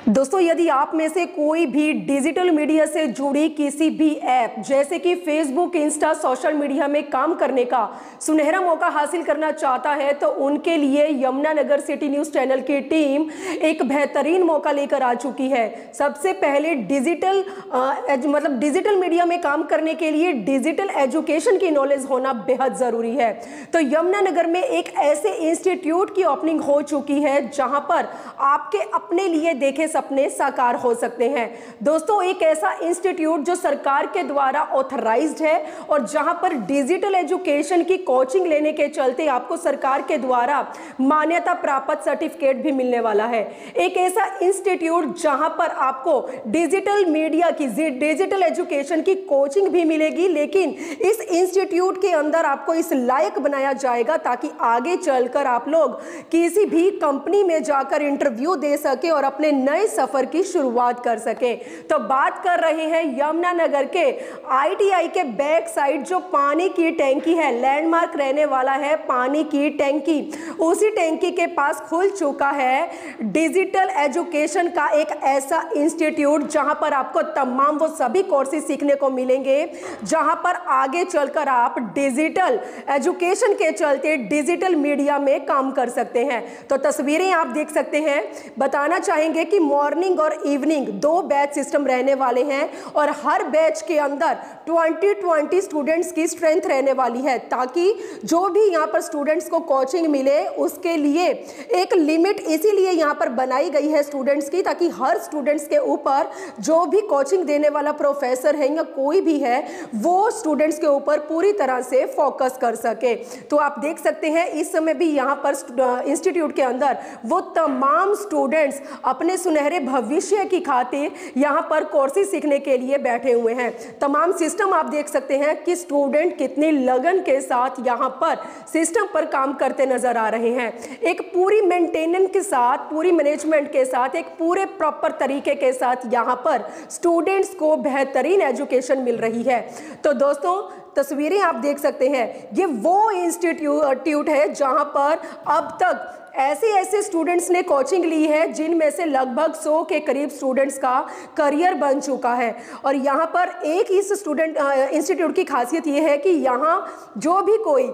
दोस्तों, यदि आप में से कोई भी डिजिटल मीडिया से जुड़ी किसी भी ऐप जैसे कि फेसबुक, इंस्टा, सोशल मीडिया में काम करने का सुनहरा मौका हासिल करना चाहता है तो उनके लिए यमुनानगर सिटी न्यूज़ चैनल की टीम एक बेहतरीन मौका लेकर आ चुकी है। सबसे पहले डिजिटल मीडिया में काम करने के लिए डिजिटल एजुकेशन की नॉलेज होना बेहद ज़रूरी है। तो यमुनानगर में एक ऐसे इंस्टीट्यूट की ओपनिंग हो चुकी है जहां पर आपके अपने लिए देखे सपने साकार हो सकते हैं। दोस्तों, एक ऐसा इंस्टीट्यूट जो सरकार के द्वारा ऑथराइज्ड है और जहां पर डिजिटल एजुकेशन की कोचिंग लेने के चलते आपको सरकार के द्वारा मान्यता प्राप्त सर्टिफिकेट भी मिलने वाला है। एक ऐसा इंस्टीट्यूट जहां पर आपको डिजिटल मीडिया की डिजिटल एजुकेशन की कोचिंग भी मिलेगी, लेकिन इस इंस्टीट्यूट के अंदर आपको इस लायक बनाया जाएगा ताकि आगे चलकर आप लोग किसी भी कंपनी में जाकर इंटरव्यू दे सके और अपने नए सफर की शुरुआत कर सके। तो बात कर रहे हैं यमुनानगर के ITI के बैक साइड जो पानी की टैंकी है, लैंडमार्क रहने वाला है पानी की टैंकी। उसी टैंकी के पास खुल चुका है डिजिटल एजुकेशन का एक ऐसा इंस्टीट्यूट जहां पर आपको तमाम वो सभी कोर्सेज सीखने को मिलेंगे जहां पर आगे चलकर आप डिजिटल एजुकेशन के चलते डिजिटल मीडिया में काम कर सकते हैं। तो तस्वीरें आप देख सकते हैं। बताना चाहेंगे कि मॉर्निंग और इवनिंग 2 बैच सिस्टम रहने वाले हैं और हर बैच के अंदर 20 स्टूडेंट्स की स्ट्रेंथ रहने वाली है ताकि जो भी यहाँ पर स्टूडेंट्स को कोचिंग मिले उसके लिए एक लिमिट इसीलिए यहाँ पर बनाई गई है स्टूडेंट्स की, ताकि हर स्टूडेंट्स के ऊपर जो भी कोचिंग देने वाला प्रोफेसर है या कोई भी है वो स्टूडेंट्स के ऊपर पूरी तरह से फोकस कर सके। तो आप देख सकते हैं इस समय भी यहाँ पर इंस्टीट्यूट के अंदर वो तमाम स्टूडेंट्स अपने सुनहरे भविष्य की खातिर यहाँ पर कोर्सेज सीखने के लिए बैठे हुए हैं। तमाम सिस्टम आप देख सकते हैं कि स्टूडेंट कितनी लगन के साथ यहाँ पर सिस्टम पर काम करते नजर आ रहे हैं। एक पूरी मेंटेनेंस के साथ, पूरी मैनेजमेंट के साथ, एक पूरे प्रॉपर तरीके के साथ यहाँ पर स्टूडेंट्स को बेहतरीन एजुकेशन मिल रही है। तो दोस्तों, तस्वीरें आप देख सकते हैं, ये वो इंस्टीट्यूट है जहां पर अब तक ऐसे स्टूडेंट्स ने कोचिंग ली है जिनमें से लगभग 100 के करीब स्टूडेंट्स का करियर बन चुका है। और यहाँ पर एक इस इंस्टीट्यूट की खासियत ये है कि यहाँ जो भी कोई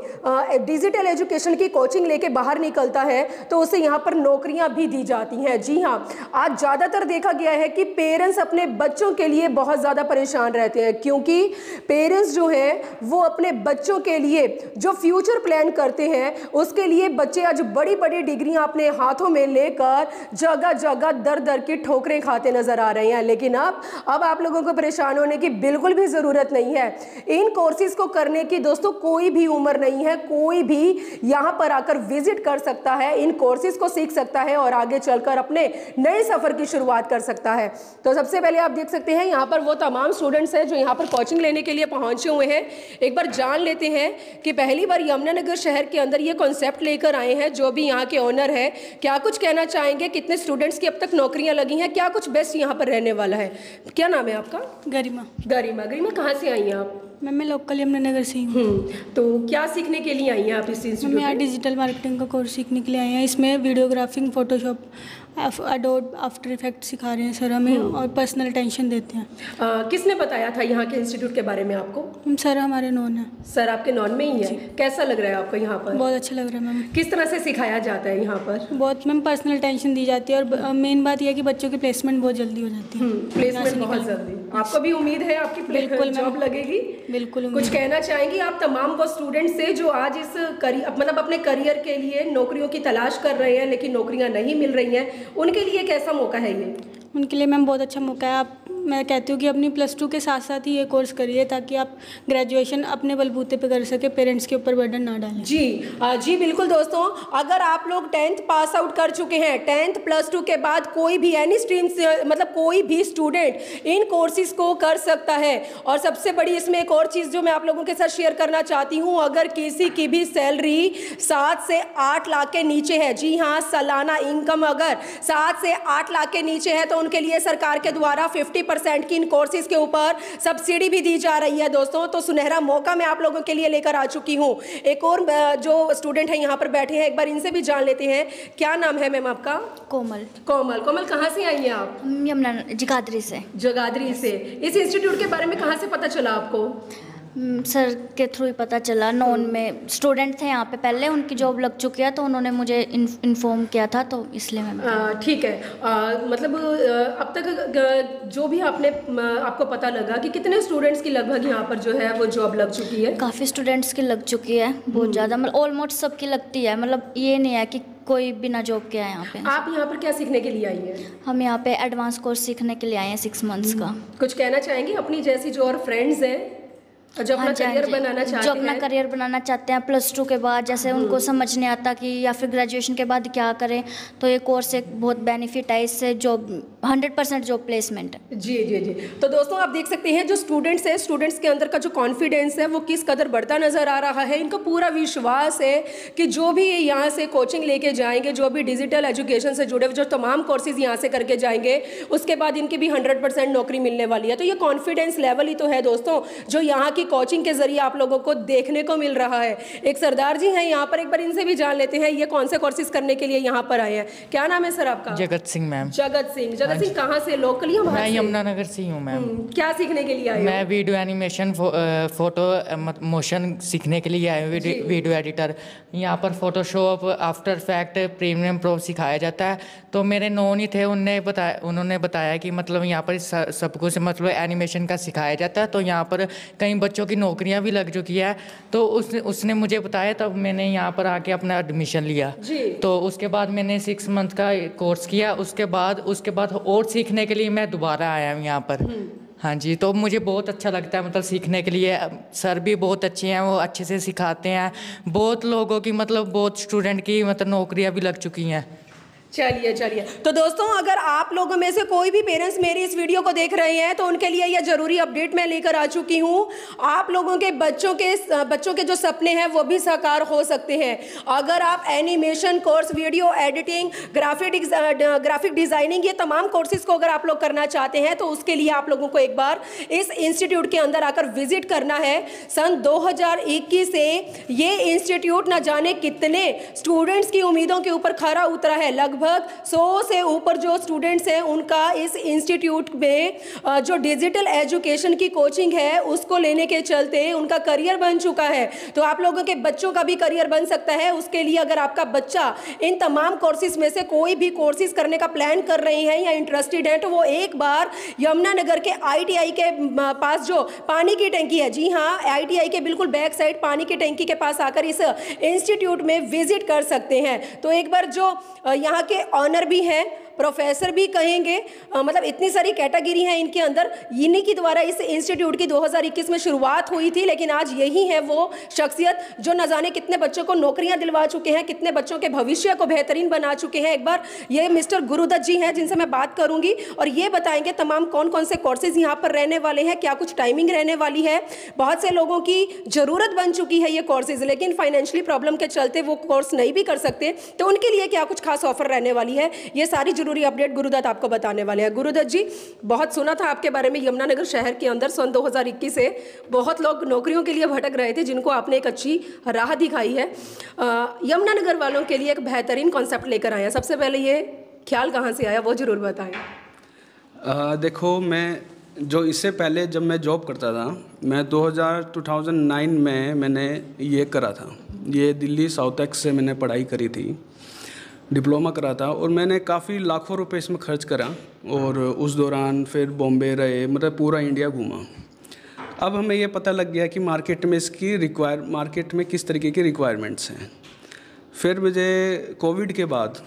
डिजिटल एजुकेशन की कोचिंग लेके बाहर निकलता है तो उसे यहाँ पर नौकरियाँ भी दी जाती हैं। जी हाँ, आज ज़्यादातर देखा गया है कि पेरेंट्स अपने बच्चों के लिए बहुत ज़्यादा परेशान रहते हैं, क्योंकि पेरेंट्स जो है वो अपने बच्चों के लिए जो फ्यूचर प्लान करते हैं उसके लिए बच्चे आज बड़ी बड़ी डिग्रियां अपने हाथों में लेकर जगह जगह दर दर की ठोकरें खाते नजर आ रहे हैं। लेकिन अब आप लोगों को परेशान होने की बिल्कुल भी ज़रूरत नहीं है। इन कोर्सेज को करने की दोस्तों कोई भी उम्र नहीं है, कोई भी यहाँ पर आकर विजिट कर सकता है, इन कोर्सेज को सीख सकता है और आगे चलकर अपने नए सफ़र की शुरुआत कर सकता है। तो सबसे पहले आप देख सकते हैं यहाँ पर वो तमाम स्टूडेंट्स हैं जो यहाँ पर कोचिंग लेने के लिए पहुँचे हुए हैं। एक बार जान लेते हैं कि पहली बार यमुनानगर शहर के अंदर ये कॉन्सेप्ट लेकर आए हैं जो भी यहाँ के ओनर है। क्या कुछ कहना चाहेंगे, कितने स्टूडेंट्स की अब तक नौकरियां लगी हैं, क्या कुछ बेस्ट यहाँ पर रहने वाला है? क्या नाम है आपका? गरिमा कहाँ से आई हैं आप? मैं लोकल यमुनानगर से हूँ। तो क्या सीखने के लिए आई हैं आप इस इंस्टीट्यूट में? मैं यहाँ डिजिटल मार्केटिंग का कोर्स सीखने के लिए आई हैं। इसमें videographing, Photoshop, adobe after effect सिखा रहे हैं सर हमें और पर्सनल अटेंशन देते हैं। किसने बताया था यहाँ के इंस्टीट्यूट के बारे में आपको? सर हमारे नॉन है। सर आपके नॉन में ही है? कैसा लग रहा है आपको यहाँ पर? बहुत अच्छा लग रहा है मैम। किस तरह से सिखाया जाता है यहाँ पर? बहुत मैम पर्सनल अटेंशन दी जाती है और मेन बात यह है कि बच्चों की प्लेसमेंट बहुत जल्दी हो जाती है। प्लेसमेंट बहुत जल्दी। आपको भी उम्मीद है आपकी बिल्कुल जॉब लगेगी? बिल्कुल। कुछ कहना चाहेंगी आप तमाम वो स्टूडेंट्स से जो आज इस अपने करियर के लिए नौकरियों की तलाश कर रहे हैं लेकिन नौकरियां नहीं मिल रही हैं, उनके लिए कैसा मौका है ये? उनके लिए मैम बहुत अच्छा मौका है। मैं कहती हूँ कि अपनी +2 के साथ साथ ही ये कोर्स करिए ताकि आप ग्रेजुएशन अपने बलबूते पे कर सके, पेरेंट्स के ऊपर बर्डन ना डालें। जी बिल्कुल दोस्तों, अगर आप लोग 10th पास आउट कर चुके हैं, 10th +2 के बाद कोई भी एनी स्ट्रीम से कोई भी स्टूडेंट इन कोर्सेज को कर सकता है। और सबसे बड़ी इसमें एक और चीज़ जो मैं आप लोगों के साथ शेयर करना चाहती हूँ, अगर किसी की भी सैलरी 7 से 8 लाख के नीचे है, जी हाँ, सालाना इनकम अगर 7 से 8 लाख के नीचे है तो उनके लिए सरकार के द्वारा 50% 100% की इन कोर्सेज के ऊपर सब्सिडी भी दी जा रही है दोस्तों। तो सुनहरा मौका मैं आप लोगों के लिए लेकर आ चुकी हूँ। एक और जो स्टूडेंट है यहाँ पर बैठे हैं, एक बार इनसे भी जान लेते हैं। क्या नाम है मैम आपका? कोमल। कोमल, कोमल कहाँ से आई हैं आप? यमुना जगाधरी से। जगाधरी से। इस इंस्टीट्यूट के बारे में कहाँ से पता चला आपको? सर के थ्रू ही पता चला। नॉन में स्टूडेंट थे यहाँ पे पहले, उनकी जॉब लग चुकी है तो उन्होंने मुझे इन्फॉर्म किया था, तो इसलिए मैं ठीक है। मतलब अब तक जो भी आपको पता लगा कि कितने स्टूडेंट्स की लगभग यहाँ पर जो है वो जॉब लग चुकी है? काफ़ी स्टूडेंट्स की लग चुकी है, बहुत ज़्यादा, मतलब ऑलमोस्ट सबकी लगती है। मतलब ये नहीं है कि कोई बिना जॉब के है यहाँ पे। आप यहाँ पर क्या सीखने के लिए आई हैं? हम यहाँ पे एडवांस कोर्स सीखने के लिए आए हैं 6 मंथ्स का। कुछ कहना चाहेंगे अपनी जैसी जो और फ्रेंड्स हैं जो अपना करियर बनाना चाहते हैं? जो अपना करियर बनाना चाहते हैं प्लस 2 के बाद, जैसे उनको समझ नहीं आता कि या फिर ग्रेजुएशन के बाद क्या करें, तो ये कोर्स एक बहुत बेनिफिट है, इससे जॉब 100% जॉब प्लेसमेंट है। जी जी जी। तो दोस्तों आप देख सकते हैं जो स्टूडेंट्स हैं, स्टूडेंट्स के अंदर का जो कॉन्फिडेंस है वो किस कदर बढ़ता नजर आ रहा है। इनका पूरा विश्वास है कि जो भी यहाँ से कोचिंग लेके जाएंगे, जो भी डिजिटल एजुकेशन से जुड़े जो तमाम कोर्सेज यहाँ से करके जाएंगे, उसके बाद इनकी भी 100% नौकरी मिलने वाली है। तो ये कॉन्फिडेंस लेवल ही तो है दोस्तों जो यहाँ की कोचिंग के जरिए आप लोगों को देखने को मिल रहा है। एक सरदार जी हैं यहाँ पर, एक बार इनसे भी जान लेते हैं ये कौन से कोर्सेज करने के लिए यहाँ पर आए हैं। क्या नाम है सर आपका? जगत सिंह मैम। जगत सिंह। जगत सिंह कहाँ से? लोकल या बाहर से? मैं यमुनानगर से हूँ मैम। क्या सीखने के लिए आए हो? मैं वीडियो एनिमेशन, फोटो मोशन सीखने के लिए आया हूँ, वीडियो एडिटर। यहाँ पर Photoshop, after effect, premium pro सिखाया जाता है। तो मेरे नोन ही थे, उन्होंने बताया कि मतलब यहाँ पर सब कुछ मतलब एनिमेशन का सिखाया जाता है। तो यहाँ पर कई बच्चों की नौकरियाँ भी लग चुकी है। तो उसने मुझे बताया, तब मैंने यहाँ पर आके अपना एडमिशन लिया। तो उसके बाद मैंने 6 मंथ का कोर्स किया। उसके बाद और सीखने के लिए मैं दोबारा आया हूँ यहाँ पर। हाँ जी, तो मुझे बहुत अच्छा लगता है मतलब सीखने के लिए। सर भी बहुत अच्छे हैं, वो अच्छे से सिखाते हैं। बहुत लोगों की मतलब बहुत स्टूडेंट की मतलब नौकरियाँ भी लग चुकी हैं। चलिए चलिए। तो दोस्तों अगर आप लोगों में से कोई भी पेरेंट्स मेरी इस वीडियो को देख रहे हैं तो उनके लिए यह जरूरी अपडेट मैं लेकर आ चुकी हूँ। आप लोगों के बच्चों के जो सपने हैं वो भी साकार हो सकते हैं। अगर आप animation course, video editing, graphic designing, ये तमाम कोर्सेज को अगर आप लोग करना चाहते हैं तो उसके लिए आप लोगों को एक बार इस इंस्टीट्यूट के अंदर आकर विजिट करना है। सन 2021 से ये इंस्टीट्यूट न जाने कितने स्टूडेंट्स की उम्मीदों के ऊपर खरा उतरा है। लगभग 100 से ऊपर जो स्टूडेंट्स हैं उनका इस इंस्टीट्यूट में जो डिजिटल एजुकेशन की कोचिंग है उसको लेने के चलते उनका करियर बन चुका है। तो आप लोगों के बच्चों का भी करियर बन सकता है। उसके लिए अगर आपका बच्चा इन तमाम कोर्सेज में से कोई भी कोर्सेज करने का प्लान कर रहे हैं या इंटरेस्टेड है तो वो एक बार यमुनानगर के ITI के पास जो पानी की टंकी है, जी हाँ, ITI के बिल्कुल बैक साइड पानी की टंकी के पास आकर इस इंस्टीट्यूट में विजिट कर सकते हैं। तो एक बार जो यहाँ के ऑनर भी हैं, प्रोफेसर भी कहेंगे, मतलब इतनी सारी कैटेगरी हैं इनके अंदर। इन्हीं के द्वारा इस इंस्टीट्यूट की 2021 में शुरुआत हुई थी, लेकिन आज यही है वो शख्सियत जो न जाने कितने बच्चों को नौकरियां दिलवा चुके हैं, कितने बच्चों के भविष्य को बेहतरीन बना चुके हैं। एक बार ये मिस्टर गुरुदत्त जी हैं जिनसे मैं बात करूंगी और ये बताएंगे तमाम कौन कौन से कोर्सेज यहाँ पर रहने वाले हैं, क्या कुछ टाइमिंग रहने वाली है। बहुत से लोगों की ज़रूरत बन चुकी है ये कोर्सेज, लेकिन फाइनेंशियली प्रॉब्लम के चलते वो कोर्स नहीं भी कर सकते, तो उनके लिए क्या कुछ खास ऑफर रहने वाली है, ये सारी जरूरी अपडेट गुरुदत्त आपको बताने वाले हैं। गुरुदत्त जी, बहुत सुना था आपके बारे में, यमुनानगर शहर के अंदर सन 2021 से बहुत लोग नौकरियों के लिए भटक रहे थे, जिनको आपने एक अच्छी राह दिखाई है। यमुनानगर वालों के लिए एक बेहतरीन कॉन्सेप्ट लेकर आए हैं। सबसे पहले ये ख्याल कहाँ से आया वो जरूर बताएं। देखो, मैं जो इससे पहले जब मैं जॉब करता था, मैं 2009 में मैंने ये करा था, ये दिल्ली साउथ एक्स से मैंने पढ़ाई करी थी, डिप्लोमा करा था और मैंने काफ़ी लाखों रुपए इसमें खर्च करा और उस दौरान फिर बॉम्बे रहे, मतलब पूरा इंडिया घूमा। अब हमें ये पता लग गया कि मार्केट में किस तरीके की रिक्वायरमेंट्स हैं। फिर मुझे कोविड के बाद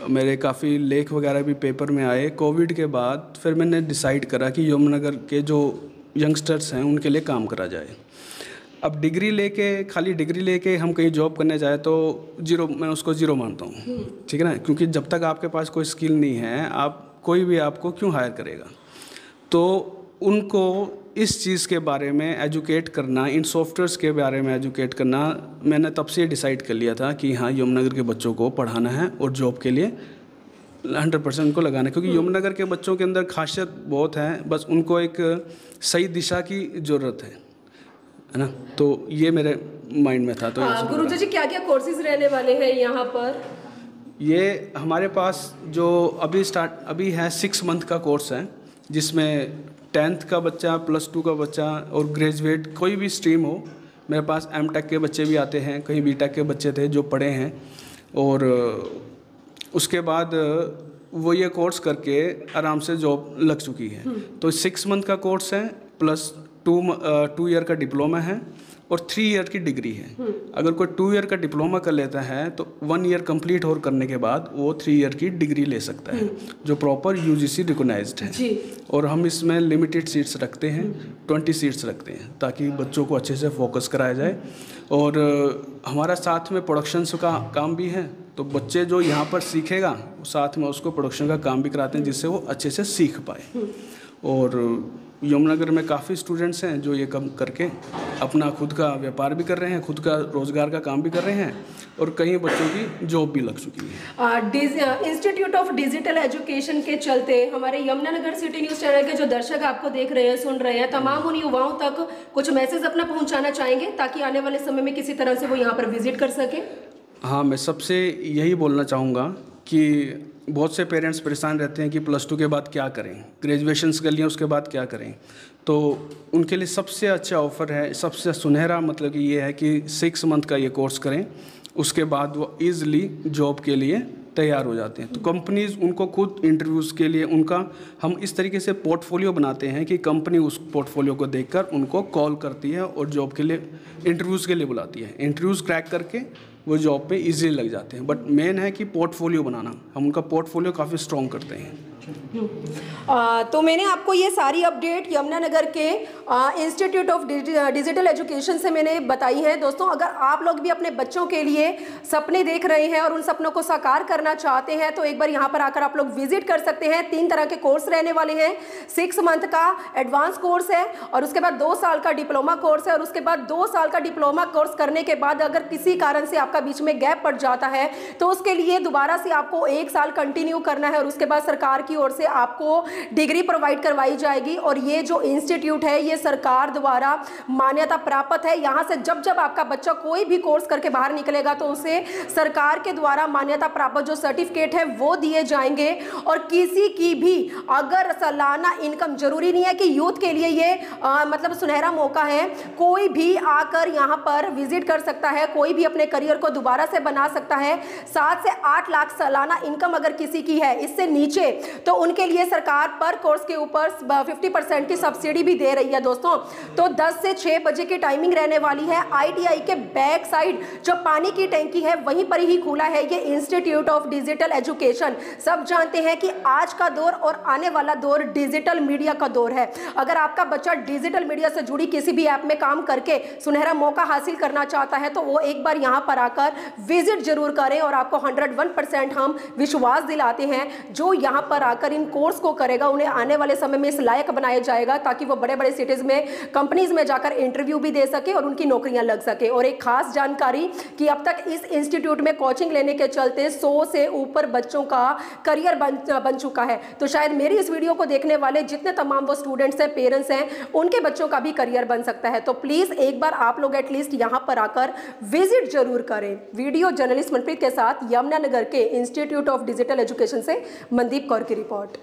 मेरे काफ़ी लेख वगैरह भी पेपर में आए। कोविड के बाद फिर मैंने डिसाइड करा कि यमुनानगर के जो यंगस्टर्स हैं उनके लिए काम करा जाए। अब खाली डिग्री लेके हम कहीं जॉब करने जाए तो मैं उसको ज़ीरो मानता हूँ, ठीक है ना, क्योंकि जब तक आपके पास कोई स्किल नहीं है, कोई भी आपको क्यों हायर करेगा। तो उनको इस चीज़ के बारे में एजुकेट करना, इन सॉफ्टवेयर्स के बारे में एजुकेट करना, मैंने तब से डिसाइड कर लिया था कि हाँ, यमुनानगर के बच्चों को पढ़ाना है और जॉब के लिए 100% उनको लगाना है, क्योंकि यमुनानगर के बच्चों के अंदर खासियत बहुत है, बस उनको एक सही दिशा की ज़रूरत है ना। तो ये मेरे माइंड में था। तो गुरुजी जी क्या क्या कोर्सेज रहने वाले हैं यहाँ पर? ये हमारे पास जो अभी है 6 मंथ का कोर्स है, जिसमें 10th का बच्चा, +2 का बच्चा और ग्रेजुएट कोई भी स्ट्रीम हो। मेरे पास M.Tech के बच्चे भी आते हैं, कहीं B.Tech के बच्चे थे जो पढ़े हैं, और उसके बाद वो ये कोर्स करके आराम से जॉब लग चुकी है। तो 6 मंथ का कोर्स है, प्लस 2 ईयर का डिप्लोमा है और 3 ईयर की डिग्री है। अगर कोई 2 ईयर का डिप्लोमा कर लेता है तो 1 ईयर कंप्लीट और करने के बाद वो 3 ईयर की डिग्री ले सकता है, जो प्रॉपर UGC रिकॉग्नाइज्ड है। और हम इसमें लिमिटेड सीट्स रखते हैं, 20 सीट्स रखते हैं, ताकि बच्चों को अच्छे से फोकस कराया जाए। और हमारा साथ में प्रोडक्शन का काम भी है, तो बच्चे जो यहाँ पर सीखेगा साथ में उसको प्रोडक्शन का काम भी कराते हैं, जिससे वो अच्छे से सीख पाए। और यमुनानगर में काफ़ी स्टूडेंट्स हैं जो ये काम करके अपना खुद का व्यापार भी कर रहे हैं, खुद का रोज़गार का काम भी कर रहे हैं, और कई बच्चों की जॉब भी लग चुकी है। इंस्टीट्यूट ऑफ डिजिटल एजुकेशन के चलते हमारे यमुनानगर सिटी न्यूज़ चैनल के जो दर्शक आपको देख रहे हैं, सुन रहे हैं, तमाम उन युवाओं तक कुछ मैसेज अपना पहुंचाना चाहेंगे ताकि आने वाले समय में किसी तरह से वो यहाँ पर विजिट कर सके? हाँ, मैं सबसे यही बोलना चाहूँगा कि बहुत से पेरेंट्स परेशान रहते हैं कि +2 के बाद क्या करें, ग्रेजुएशंस कर लिया उसके बाद क्या करें। तो उनके लिए सबसे अच्छा ऑफ़र है, सबसे सुनहरा मतलब कि ये है कि 6 मंथ का ये कोर्स करें, उसके बाद वो ईज़िली जॉब के लिए तैयार हो जाते हैं। तो कंपनीज़ उनको खुद इंटरव्यूज़ के लिए उनका हम इस तरीके से पोर्टफोलियो बनाते हैं कि कंपनी उस पोर्टफोलियो को देखकर उनको कॉल करती है और जॉब के लिए इंटरव्यूज़ के लिए बुलाती है। इंटरव्यूज़ क्रैक करके वो जॉब पे इजीली लग जाते हैं। बट मेन है कि पोर्टफोलियो बनाना, हम उनका पोर्टफोलियो काफ़ी स्ट्रॉन्ग करते हैं। तो मैंने आपको ये सारी अपडेट यमुनानगर के इंस्टीट्यूट ऑफ डिजिटल एजुकेशन से मैंने बताई है। दोस्तों, अगर आप लोग भी अपने बच्चों के लिए सपने देख रहे हैं और उन सपनों को साकार करना चाहते हैं तो एक बार यहाँ पर आकर आप लोग विजिट कर सकते हैं। 3 तरह के कोर्स रहने वाले हैं। 6 मंथ का एडवांस कोर्स है, और उसके बाद 2 साल का डिप्लोमा कोर्स है, और उसके बाद 2 साल का डिप्लोमा कोर्स करने के बाद अगर किसी कारण से आपका बीच में गैप पड़ जाता है तो उसके लिए दोबारा से आपको 1 साल कंटिन्यू करना है, और उसके बाद सरकार की ओर से आपको डिग्री प्रोवाइड करवाई जाएगी। और ये जो इंस्टीट्यूट है ये सरकार द्वारा मान्यता प्राप्त है। यहाँ से जब जब आपका बच्चा कोई भी कोर्स करके बाहर निकलेगा तो उसे सरकार के द्वारा मान्यता प्राप्त जो सर्टिफिकेट है वो दिए जाएंगे। और किसी की भी अगर सालाना इनकम, जरूरी नहीं है कि यूथ के लिए ये मतलब सुनहरा मौका है, कोई भी आकर यहाँ पर विजिट कर सकता है, कोई भी अपने करियर को दोबारा से बना सकता है। 7 से 8 लाख सालाना इनकम अगर किसी की है, इससे नीचे, तो उनके लिए सरकार पर कोर्स के ऊपर 50% की सब्सिडी भी दे रही है। दोस्तों, तो 10 से 6 बजे की टाइमिंग रहने वाली है। ITI के बैक साइड जो पानी की टैंकी है वहीं पर ही खुला है ये इंस्टीट्यूट ऑफ डिजिटल एजुकेशन। सब जानते हैं कि आज का दौर और आने वाला दौर डिजिटल मीडिया का दौर है। अगर आपका बच्चा डिजिटल मीडिया से जुड़ी किसी भी ऐप में काम करके सुनहरा मौका हासिल करना चाहता है तो वो एक बार यहाँ पर आकर विजिट जरूर करें। और आपको 101% हम विश्वास दिलाते हैं, जो यहाँ पर आकर इन कोर्स को करेगा उन्हें आने वाले समय में इस लायक बनाया जाएगा ताकि वो बड़े बड़े सिटीज़ में, कंपनीज में जाकर इंटरव्यू भी दे सके और उनकी नौकरियां लग सके। और एक खास जानकारी कि अब तक इस इंस्टीट्यूट में कोचिंग लेने के चलते 100 से ऊपर बच्चों का करियर बन चुका है। तो शायद मेरी इस वीडियो को देखने वाले जितने तमाम वो स्टूडेंट्स हैं, पेरेंट्स हैं, उनके बच्चों का भी करियर बन सकता है। तो प्लीज़ एक बार आप लोग एटलीस्ट यहाँ पर आकर विजिट जरूर करें। वीडियो जर्नलिस्ट मनप्रीत के साथ यमुनानगर के इंस्टीट्यूट ऑफ डिजिटल एजुकेशन से मनदीप कौर की रिपोर्ट।